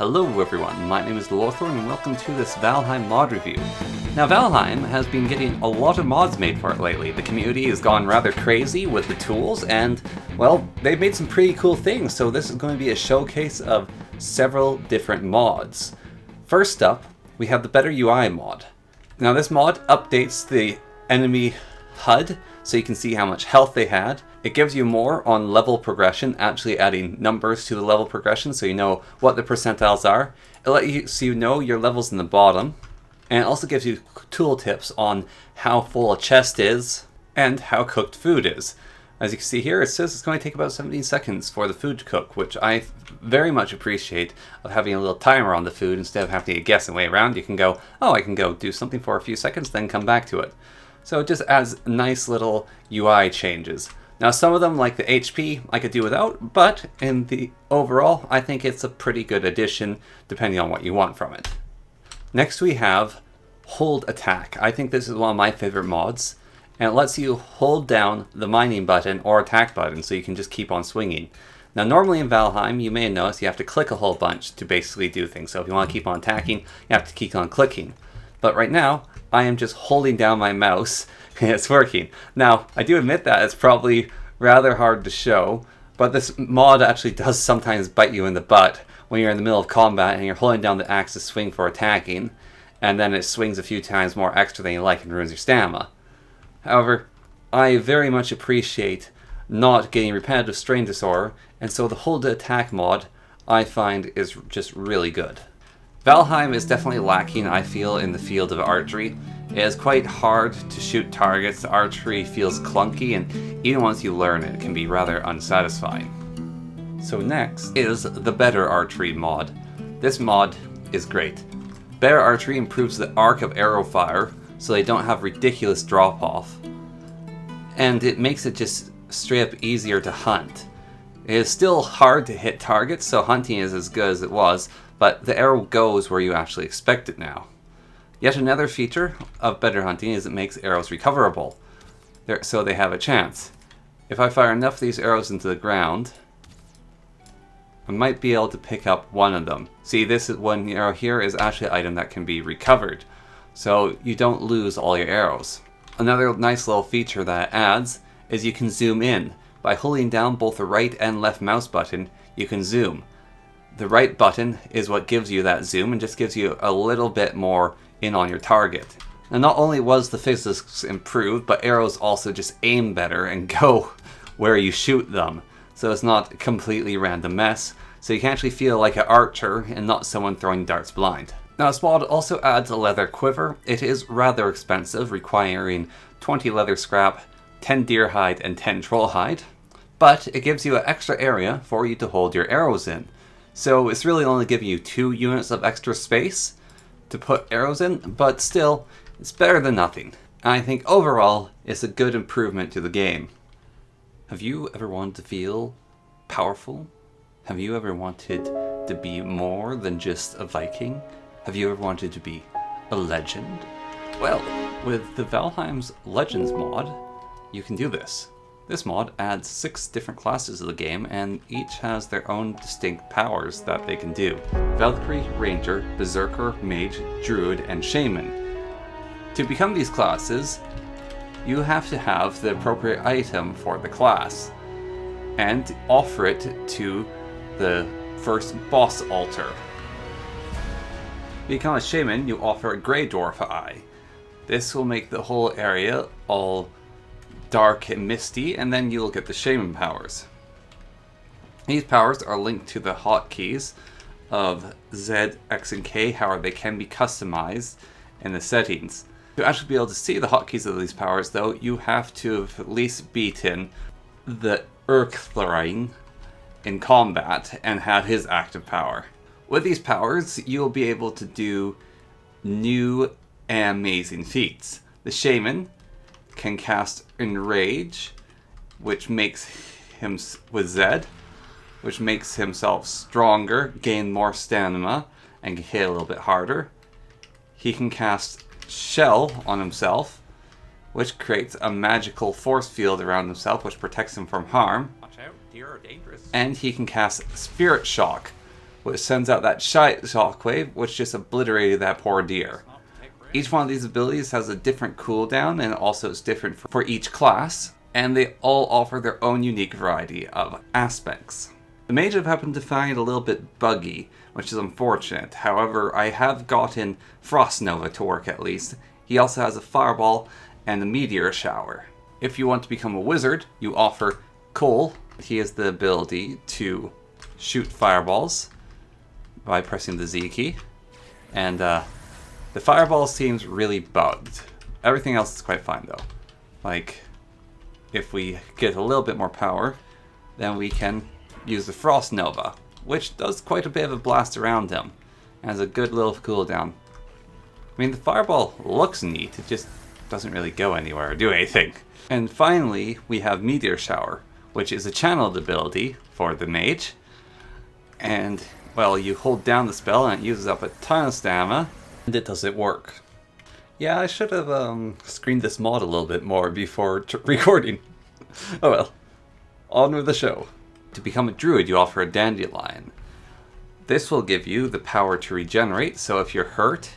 Hello everyone, my name is Lorthorn and welcome to this Valheim mod review. Now Valheim has been getting a lot of mods made for it lately. The community has gone rather crazy with the tools and, well, they've made some pretty cool things, so this is going to be a showcase of several different mods. First up, we have the BetterUI mod. Now this mod updates the enemy HUD so you can see how much health they had. It gives you more on level progression, actually adding numbers to the level progression so you know what the percentiles are. It lets you know your levels in the bottom, and it also gives you tool tips on how full a chest is and how cooked food is. As you can see here, it says it's going to take about 17 seconds for the food to cook, which I very much appreciate, of having a little timer on the food instead of having to guess and way around. You can go, oh, I can go do something for a few seconds, then come back to it. So it just adds nice little UI changes. Now some of them, like the HP, I could do without, but in the overall, I think it's a pretty good addition depending on what you want from it. Next we have Hold Attack. I think this is one of my favorite mods, and it lets you hold down the mining button or attack button so you can just keep on swinging. Now normally in Valheim, you may have noticed you have to click a whole bunch to basically do things. So if you want to keep on attacking, you have to keep on clicking. But right now, I am just holding down my mouse and it's working. Now, I do admit that it's probably rather hard to show, but this mod actually does sometimes bite you in the butt when you're in the middle of combat and you're holding down the axe to swing for attacking, and then it swings a few times more extra than you like and ruins your stamina. However, I very much appreciate not getting repetitive strain disorder, and so the Hold Attack mod I find is just really good. Valheim is definitely lacking, I feel, in the field of archery. It is quite hard to shoot targets. The archery feels clunky, and even once you learn it, it can be rather unsatisfying. So next is the Better Archery mod. This mod is great. Better Archery improves the arc of arrow fire so they don't have ridiculous drop-off, and it makes it just straight up easier to hunt. It is still hard to hit targets, so hunting is as good as it was, but the arrow goes where you actually expect it now. Yet another feature of better hunting is it makes arrows recoverable, so they have a chance. If I fire enough of these arrows into the ground, I might be able to pick up one of them. See, this is one arrow here is actually an item that can be recovered, so you don't lose all your arrows. Another nice little feature that it adds is you can zoom in. By holding down both the right and left mouse button, you can zoom. The right button is what gives you that zoom and just gives you a little bit more in on your target. And not only was the physics improved, but arrows also just aim better and go where you shoot them. So it's not a completely random mess. So you can actually feel like an archer and not someone throwing darts blind. Now this mod also adds a leather quiver. It is rather expensive, requiring 20 leather scrap, 10 deer hide, and 10 troll hide. But it gives you an extra area for you to hold your arrows in. So it's really only giving you 2 units of extra space to put arrows in, but still, it's better than nothing. And I think overall, it's a good improvement to the game. Have you ever wanted to feel powerful? Have you ever wanted to be more than just a Viking? Have you ever wanted to be a legend? Well, with the Valheim's Legends mod, you can do this. This mod adds 6 different classes of the game, and each has their own distinct powers that they can do. Valkyrie, Ranger, Berserker, Mage, Druid, and Shaman. To become these classes, you have to have the appropriate item for the class, and offer it to the first boss altar. To become a Shaman, you offer a Grey Dwarf eye. This will make the whole area all dark and misty, and then you'll get the Shaman powers. These powers are linked to the hotkeys of Z, X, and K, however they can be customized in the settings. To actually be able to see the hotkeys of these powers though, you have to have at least beaten the Urktharin in combat and have his active power. With these powers, you'll be able to do new and amazing feats. The Shaman can cast Enrage, which makes him, with Zed, which makes himself stronger, gain more stamina, and can hit a little bit harder. He can cast Shell on himself, which creates a magical force field around himself, which protects him from harm. Watch out, deer are dangerous. And he can cast Spirit Shock, which sends out that shockwave, which just obliterated that poor deer. Each one of these abilities has a different cooldown, and also it's different for each class, and they all offer their own unique variety of aspects. The mage I've happened to find a little bit buggy, which is unfortunate. However, I have gotten Frost Nova to work at least. He also has a fireball and a meteor shower. If you want to become a wizard, you offer Cole. He has the ability to shoot fireballs by pressing the Z key. And the fireball seems really bugged. Everything else is quite fine though. Like, if we get a little bit more power, then we can use the Frost Nova, which does quite a bit of a blast around him. And has a good little cooldown. I mean, the fireball looks neat, it just doesn't really go anywhere or do anything. And finally, we have Meteor Shower, which is a channeled ability for the mage. And, well, you hold down the spell and it uses up a ton of stamina, and it doesn't work. Yeah, I should have screened this mod a little bit more before recording. Oh well, on with the show. To become a druid, you offer a dandelion. This will give you the power to regenerate, so if you're hurt,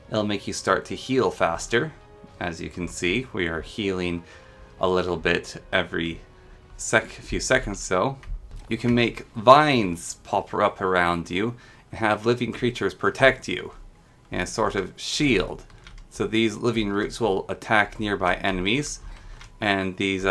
it'll make you start to heal faster. As you can see, we are healing a little bit every few seconds so. You can make vines pop up around you and have living creatures protect you in a sort of shield. So these living roots will attack nearby enemies, and these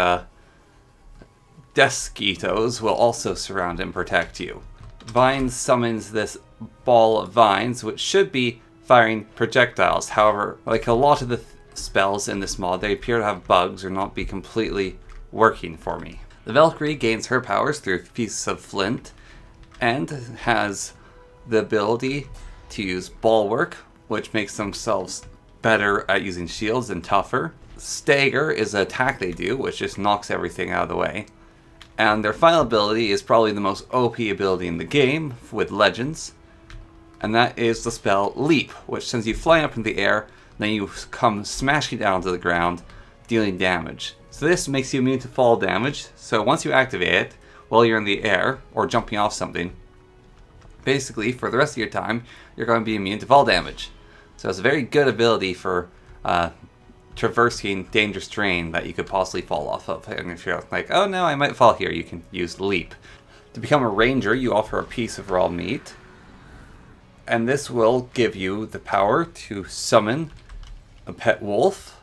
Desquitos will also surround and protect you. Vines summons this ball of vines, which should be firing projectiles. However, like a lot of the spells in this mod, they appear to have bugs or not be completely working for me. The Valkyrie gains her powers through pieces of flint and has the ability to use bulwark, which makes themselves better at using shields and tougher. Stagger is an attack they do, which just knocks everything out of the way. And their final ability is probably the most OP ability in the game with Legends, and that is the spell Leap, which sends you flying up in the air, then you come smashing down to the ground, dealing damage. So this makes you immune to fall damage, so once you activate it, while you're in the air, or jumping off something, basically for the rest of your time, you're going to be immune to fall damage. So it's a very good ability for traversing dangerous terrain that you could possibly fall off of. And if you're like, oh no, I might fall here, you can use Leap. To become a ranger, you offer a piece of raw meat. And this will give you the power to summon a pet wolf,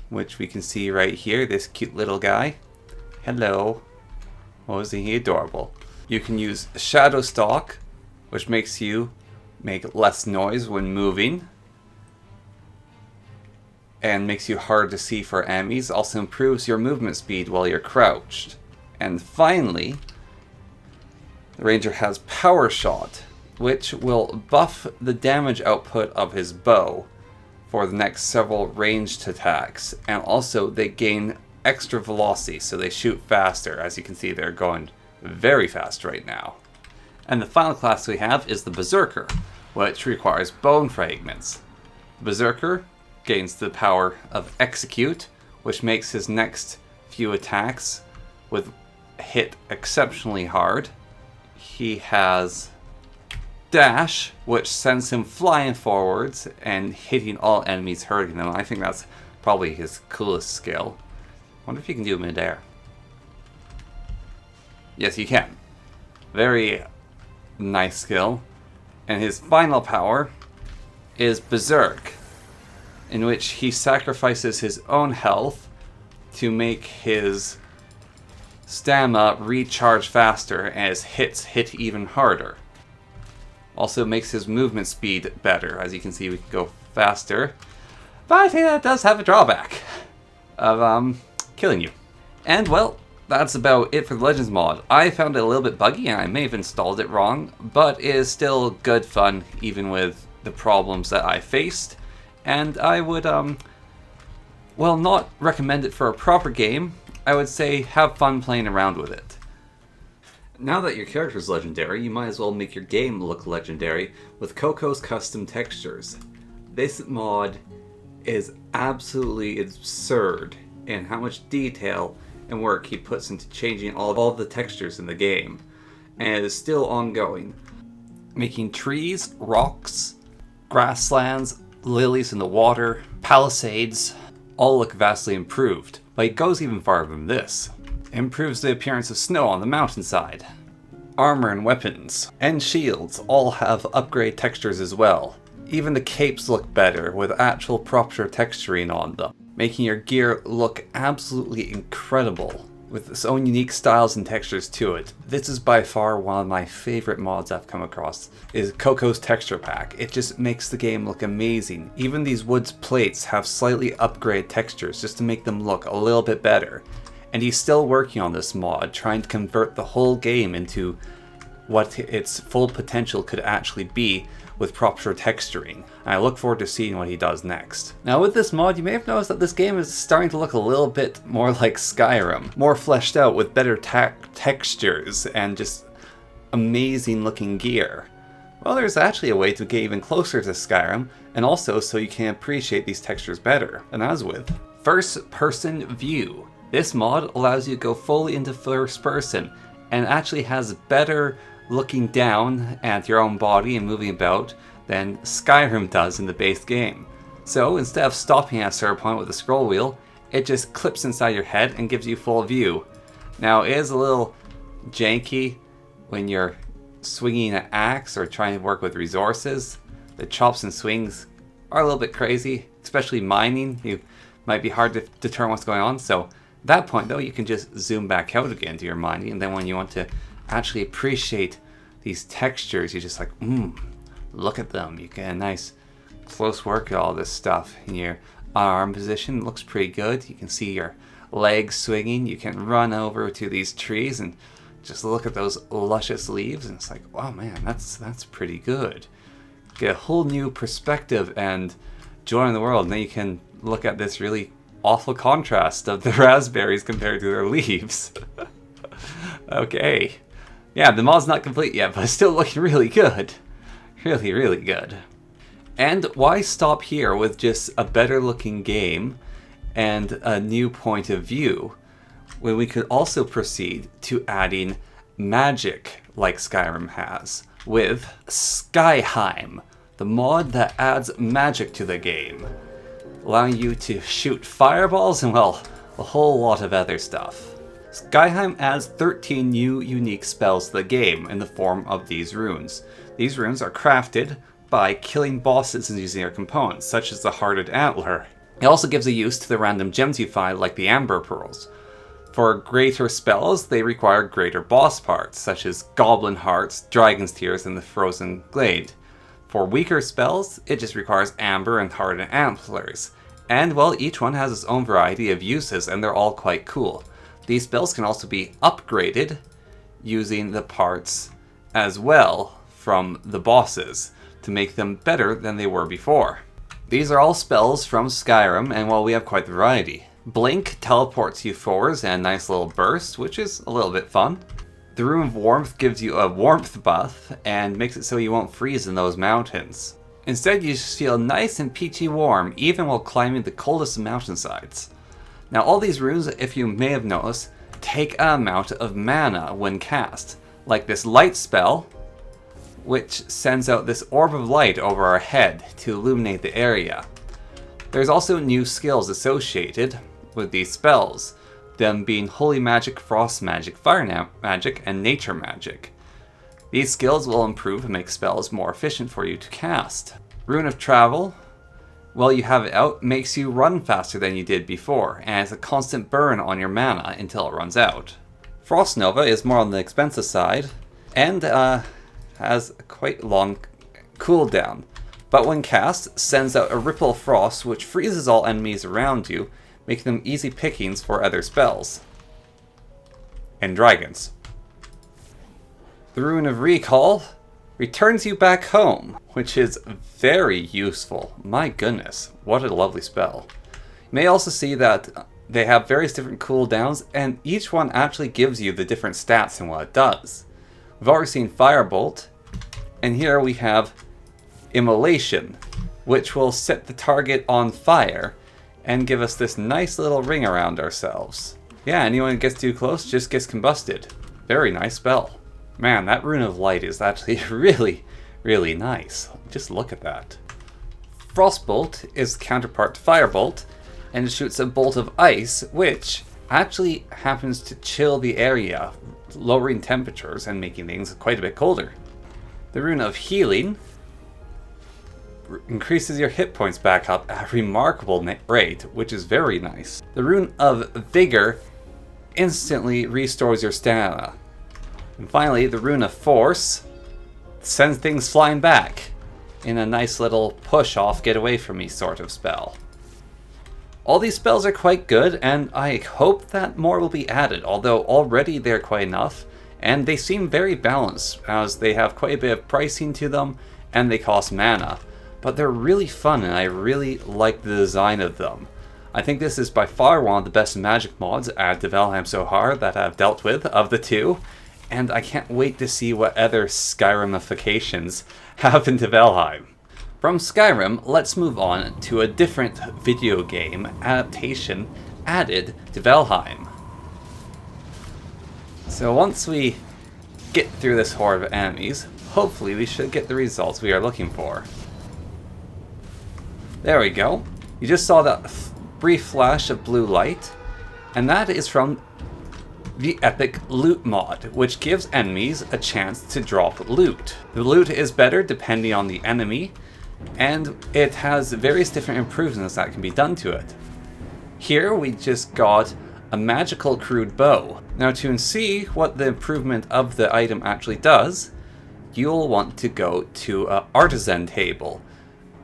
which we can see right here, this cute little guy. Hello. Oh, isn't he adorable? You can use Shadow Stalk, which makes you make less noise when moving, and makes you hard to see for enemies. Also improves your movement speed while you're crouched. And finally, the ranger has Power Shot, which will buff the damage output of his bow for the next several ranged attacks. And also they gain extra velocity, so they shoot faster. As you can see, they're going very fast right now. And the final class we have is the Berserker, which requires bone fragments. The Berserker gains the power of Execute, which makes his next few attacks with hit exceptionally hard. He has Dash, which sends him flying forwards and hitting all enemies, hurting them. I think that's probably his coolest skill. Wonder if you can do mid-air. Yes, you can. Very nice skill. And his final power is Berserk, in which he sacrifices his own health to make his stamina recharge faster and his hits hit even harder. Also makes his movement speed better. As you can see, we can go faster. But I think that does have a drawback of killing you. And well, that's about it for the Legends mod. I found it a little bit buggy and I may have installed it wrong, but it is still good fun even with the problems that I faced. And I would, well, not recommend it for a proper game. I would say have fun playing around with it. Now that your character is legendary, you might as well make your game look legendary with Coco's custom textures. This mod is absolutely absurd in how much detail and work he puts into changing all the textures in the game, and it is still ongoing. making trees, rocks, grasslands, lilies in the water, palisades all look vastly improved. But it goes even farther than this. It improves the appearance of snow on the mountainside. Armor and weapons and shields all have upgrade textures as well. Even the capes look better with actual proper texturing on them, making your gear look absolutely incredible with its own unique styles and textures to it. This is by far one of my favorite mods I've come across, is Coco's texture pack. It just makes the game look amazing. Even these wood's plates have slightly upgraded textures just to make them look a little bit better. And he's still working on this mod, trying to convert the whole game into what its full potential could actually be with proper texturing. And I look forward to seeing what he does next. Now with this mod, you may have noticed that this game is starting to look a little bit more like Skyrim. More fleshed out with better textures and just amazing looking gear. Well, there's actually a way to get even closer to Skyrim, and also so you can appreciate these textures better. And as with first person view. This mod allows you to go fully into first person and actually has better looking down at your own body and moving about than Skyrim does in the base game. So instead of stopping at a certain point with the scroll wheel, it just clips inside your head and gives you full view. Now it is a little janky when you're swinging an axe or trying to work with resources. The chops and swings are a little bit crazy, especially mining. You might be hard to determine what's going on, so at that point though, you can just zoom back out again to your mining, and then when you want to actually appreciate these textures, you're just like, look at them. You get a nice close work at all this stuff. In your arm position, it looks pretty good. You can see your legs swinging. You can run over to these trees and just look at those luscious leaves, and it's like, wow man, that's pretty good. Get a whole new perspective and joy in the world, and then you can look at this really awful contrast of the raspberries compared to their leaves. Okay. Yeah, the mod's not complete yet, but it's still looking really good. Really, really good. And why stop here with just a better looking game and a new point of view when we could also proceed to adding magic like Skyrim has with Skyheim, the mod that adds magic to the game, allowing you to shoot fireballs and, well, a whole lot of other stuff. Skyheim adds 13 new unique spells to the game in the form of these runes. These runes are crafted by killing bosses and using their components, such as the Hearted Antler. It also gives a use to the random gems you find, like the Amber Pearls. For greater spells, they require greater boss parts, such as Goblin Hearts, Dragon's Tears, and the Frozen Glade. For weaker spells, it just requires Amber and Hearted Antlers. And, well, each one has its own variety of uses, and they're all quite cool. These spells can also be upgraded using the parts as well from the bosses to make them better than they were before. These are all spells from Skyrim, and well, we have quite the variety. Blink teleports you forwards and a nice little burst, which is a little bit fun. The Rune of Warmth gives you a warmth buff and makes it so you won't freeze in those mountains. Instead, you just feel nice and peachy warm even while climbing the coldest mountainsides. Now all these runes, if you may have noticed, take an amount of mana when cast, like this light spell, which sends out this orb of light over our head to illuminate the area. There's also new skills associated with these spells, them being Holy Magic, Frost Magic, Fire Magic, and Nature Magic. These skills will improve and make spells more efficient for you to cast. Rune of Travel, while you have it out, makes you run faster than you did before, and it's a constant burn on your mana until it runs out. Frost Nova is more on the expensive side, and has a quite long cooldown, but when cast, sends out a Ripple of Frost which freezes all enemies around you, making them easy pickings for other spells. And dragons. The Rune of Recall returns you back home, which is very useful. My goodness, what a lovely spell. You may also see that they have various different cooldowns, and each one actually gives you the different stats and what it does. We've already seen Firebolt, and here we have Immolation, which will set the target on fire and give us this nice little ring around ourselves. Yeah, anyone who gets too close just gets combusted. Very nice spell. Man, that Rune of Light is actually really, really nice. Just look at that. Frostbolt is counterpart to Firebolt, and it shoots a bolt of ice, which actually happens to chill the area, lowering temperatures and making things quite a bit colder. The Rune of Healing increases your hit points back up at a remarkable rate, which is very nice. The Rune of Vigor instantly restores your stamina. And finally, the Rune of Force sends things flying back in a nice little push off, get away from me sort of spell. All these spells are quite good, and I hope that more will be added, although already they're quite enough, and they seem very balanced, as they have quite a bit of pricing to them, and they cost mana. But they're really fun, and I really like the design of them. I think this is by far one of the best magic mods added to Valheim so far that I've dealt with, of the two, and I can't wait to see what other Skyrimifications happen to Valheim. From Skyrim, let's move on to a different video game adaptation added to Valheim. So once we get through this horde of enemies, hopefully we should get the results we are looking for. There we go. You just saw that brief flash of blue light, and that is from the Epic Loot mod, which gives enemies a chance to drop loot. The loot is better depending on the enemy, and it has various different improvements that can be done to it. Here we just got a magical crude bow. Now to see what the improvement of the item actually does, you'll want to go to an artisan table.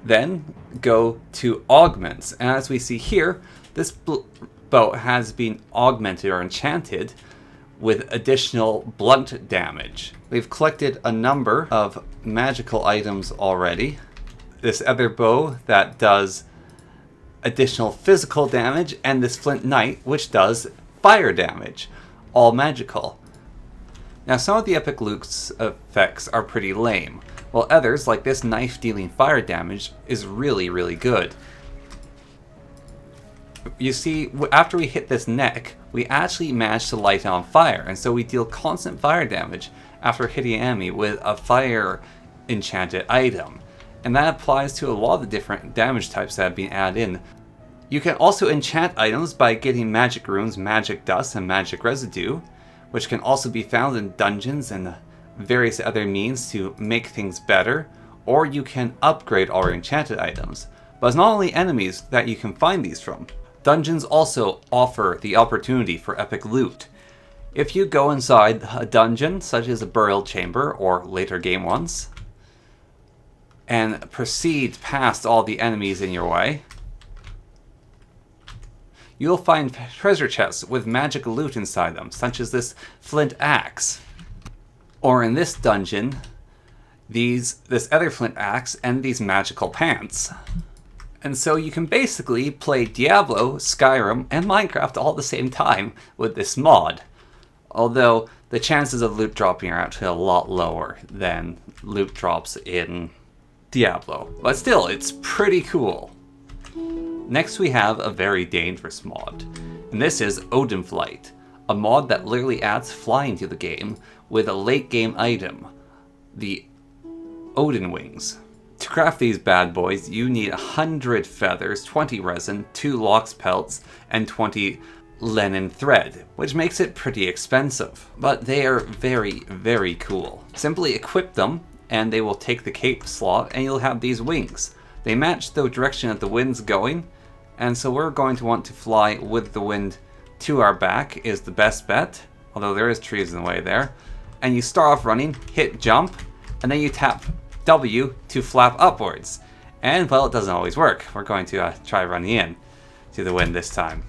Then go to augments, and as we see here, this bow has been augmented or enchanted with additional blunt damage. We've collected a number of magical items already. This other bow that does additional physical damage, and this flint knight which does fire damage, all magical. Now some of the epic loot's effects are pretty lame, while others, like this knife dealing fire damage, is really good. You see, after we hit this neck, we actually managed to light it on fire, and so we deal constant fire damage after hitting an enemy with a fire enchanted item. And that applies to a lot of the different damage types that have been added in. You can also enchant items by getting magic runes, magic dust, and magic residue, which can also be found in dungeons and various other means to make things better, or you can upgrade already enchanted items. But it's not only enemies that you can find these from. Dungeons also offer the opportunity for epic loot. If you go inside a dungeon, such as a burial chamber or later game ones, and proceed past all the enemies in your way, you'll find treasure chests with magic loot inside them, such as this flint axe. Or in this dungeon, this other flint axe and these magical pants. And so you can basically play Diablo, Skyrim, and Minecraft all at the same time with this mod. Although the chances of loot dropping are actually a lot lower than loot drops in Diablo. But still, it's pretty cool. Next we have a very dangerous mod, and this is ODINFLIGHT, a mod that literally adds flying to the game with a late game item, the Odin Wings. To craft these bad boys, you need 100 feathers, 20 resin, 2 lox pelts, and 20 linen thread, which makes it pretty expensive. But they are very cool. Simply equip them, and they will take the cape slot, and you'll have these wings. They match the direction that the wind's going, and so we're going to want to fly with the wind to our back is the best bet, although there is trees in the way there. And you start off running, hit jump, and then you tap W to flap upwards. And well, it doesn't always work. We're going to try running in to the wind this time.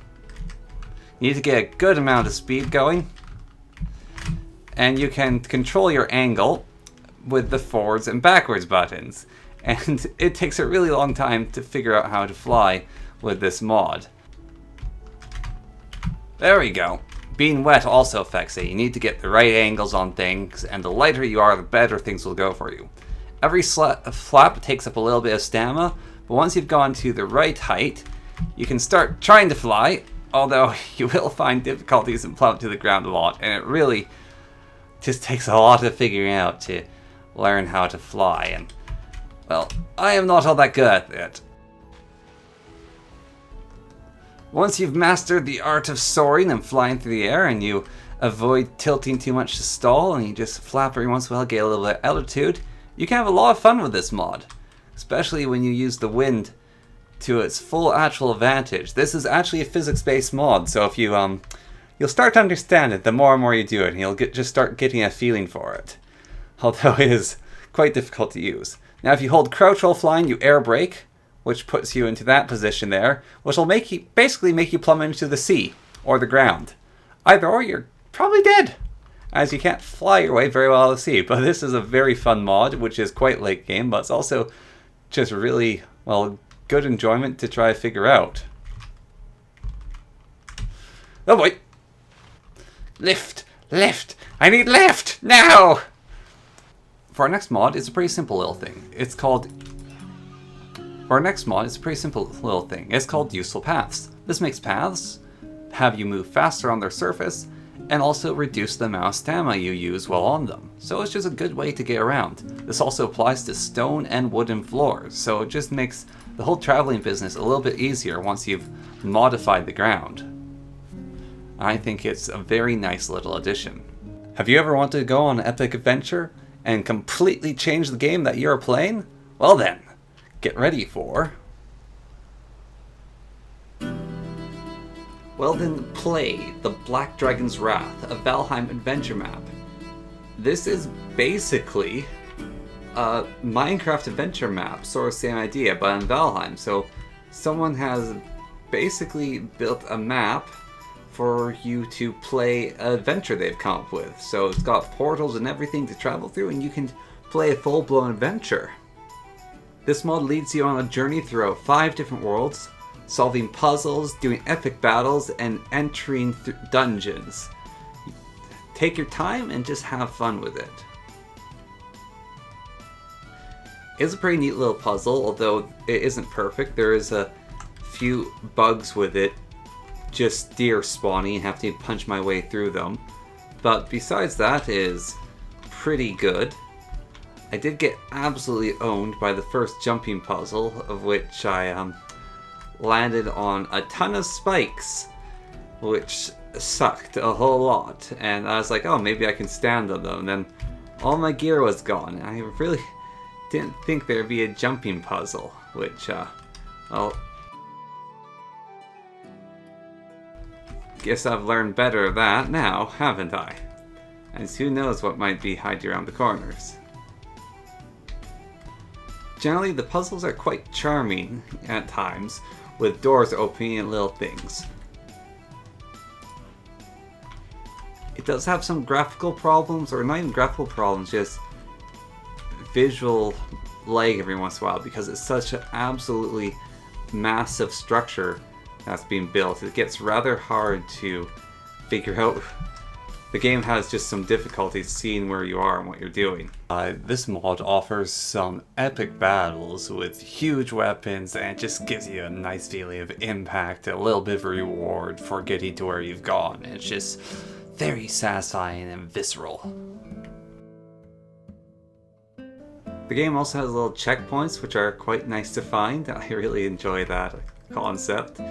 You need to get a good amount of speed going, and you can control your angle with the forwards and backwards buttons. And it takes a really long time to figure out how to fly with this mod. There we go. Being wet also affects it. You need to get the right angles on things, and the lighter you are, the better things will go for you. Every flap takes up a little bit of stamina, but once you've gone to the right height, you can start trying to fly, although you will find difficulties in plummet to the ground a lot, and it really just takes a lot of figuring out to learn how to fly, and, well, I am not all that good at it. Once you've mastered the art of soaring and flying through the air, and you avoid tilting too much to stall, and you just flap every once in a while, get a little bit of altitude, you can have a lot of fun with this mod. Especially when you use the wind to its full actual advantage. This is actually a physics-based mod, so if you you'll start to understand it the more and more you do it, and you'll just start getting a feeling for it. Although it is quite difficult to use. Now, if you hold crouch while flying, you air brake, which puts you into that position there, which will basically make you plummet into the sea or the ground. Either or, you're probably dead, as you can't fly your way very well out of the sea. But this is a very fun mod, which is quite late game, but it's also just really, well, good enjoyment to try to figure out. Oh boy! Lift! Lift! I need lift! Now! For our next mod, it's a pretty simple little thing. It's called Useful Paths. This makes paths have you move faster on their surface, and also reduce the amount of stamina you use while on them. So it's just a good way to get around. This also applies to stone and wooden floors, so it just makes the whole traveling business a little bit easier once you've modified the ground. I think it's a very nice little addition. Have you ever wanted to go on an epic adventure and completely change the game that you're playing? Well then, get ready for... Well then, play The Black Dragon's Wrath, a Valheim adventure map. This is basically a Minecraft adventure map, sort of same idea, but in Valheim. So someone has basically built a map for you to play an adventure they've come up with. So it's got portals and everything to travel through, and you can play a full-blown adventure. This mod leads you on a journey throughout 5 different worlds, solving puzzles, doing epic battles, and entering dungeons. Take your time and just have fun with it. It's a pretty neat little puzzle, although it isn't perfect. There is a few bugs with it, just deer spawning and have to punch my way through them. But besides that, it is pretty good. I did get absolutely owned by the first jumping puzzle, of which I landed on a ton of spikes, which sucked a whole lot. And I was like, oh, maybe I can stand on them. And then all my gear was gone. I really didn't think there'd be a jumping puzzle, which, well, guess I've learned better of that now, haven't I? As who knows what might be hiding around the corners. Generally, the puzzles are quite charming at times, with doors opening and little things. It does have some graphical problems, or not even graphical problems, just visual lag every once in a while, because it's such an absolutely massive structure that's being built. It gets rather hard to figure out. The game has just some difficulties seeing where you are and what you're doing. This mod offers some epic battles with huge weapons, and it just gives you a nice feeling of impact, a little bit of reward for getting to where you've gone. It's just very satisfying and visceral. The game also has little checkpoints, which are quite nice to find. I really enjoy that concept.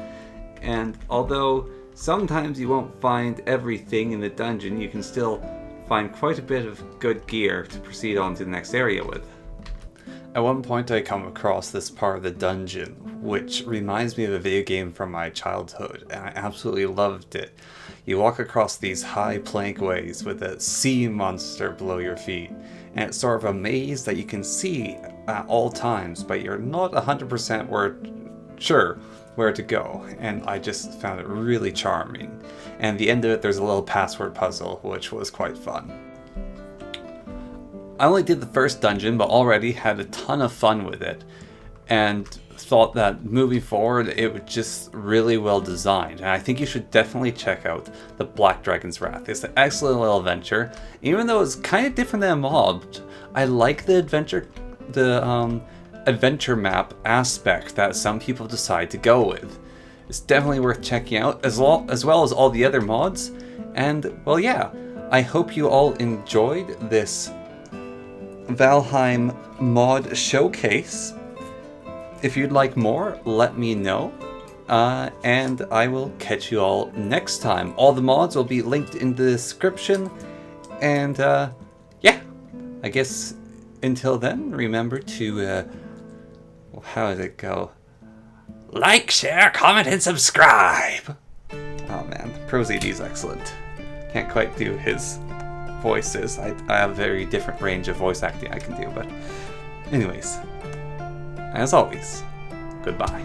And although sometimes you won't find everything in the dungeon, you can still find quite a bit of good gear to proceed on to the next area with. At one point I come across this part of the dungeon, which reminds me of a video game from my childhood, and I absolutely loved it. You walk across these high plankways with a sea monster below your feet, and it's sort of a maze that you can see at all times, but you're not 100% sure where to go, and I just found it really charming. And at the end of it, there's a little password puzzle, which was quite fun. I only did the first dungeon, but already had a ton of fun with it, and thought that moving forward, it was just really well designed. And I think you should definitely check out The Black Dragon's Wrath. It's an excellent little adventure. Even though it's kind of different than a mod, I like the adventure map aspect that some people decide to go with. It's definitely worth checking out, as well as all the other mods. And, well, yeah, I hope you all enjoyed this Valheim Mod Showcase. If you'd like more, let me know. And I will catch you all next time. All the mods will be linked in the description. And yeah, I guess until then, remember to, how does it go? Like, share, comment, and subscribe! Oh man, ProZD's excellent. Can't quite do his voices. I have a very different range of voice acting I can do, but anyways, as always, goodbye.